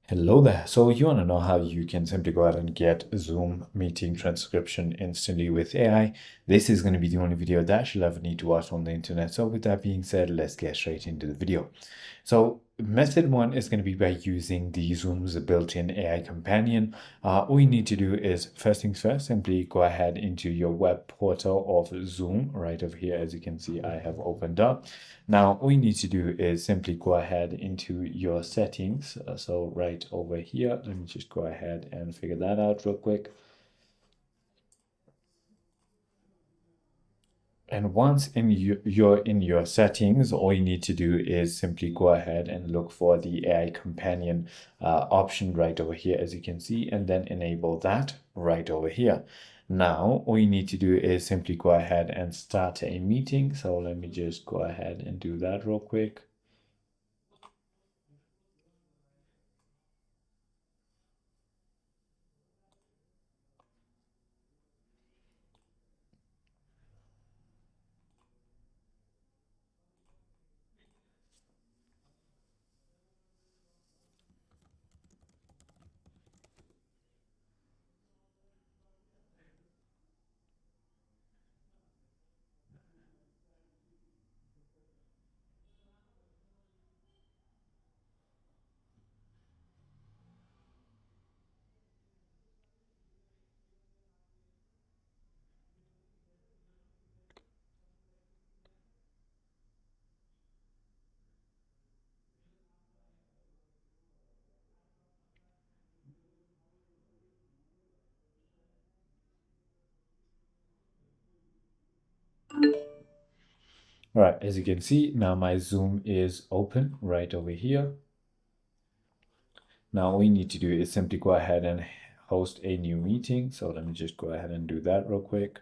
Hello there. So you want to know how you can simply go ahead and get Zoom meeting transcription instantly with AI. This is going to be the only video that you'll ever need to watch on the internet. So with that being said, let's get straight into the video. So method one is going to be by using the Zoom's built-in AI companion. All you need to do is first things first, simply go ahead into your web portal of Zoom right over here. As you can see, I have opened up. Now, all you need to do is simply go ahead into your settings. So right over here, let me just go ahead and figure that out real quick. And once you're in your settings, all you need to do is simply go ahead and look for the AI companion option right over here, as you can see, and then enable that right over here. Now, all you need to do is simply go ahead and start a meeting. So let me just go ahead and do that real quick. All right, as you can see, now my Zoom is open right over here. Now all you need to do is simply go ahead and host a new meeting. So let me just go ahead and do that real quick.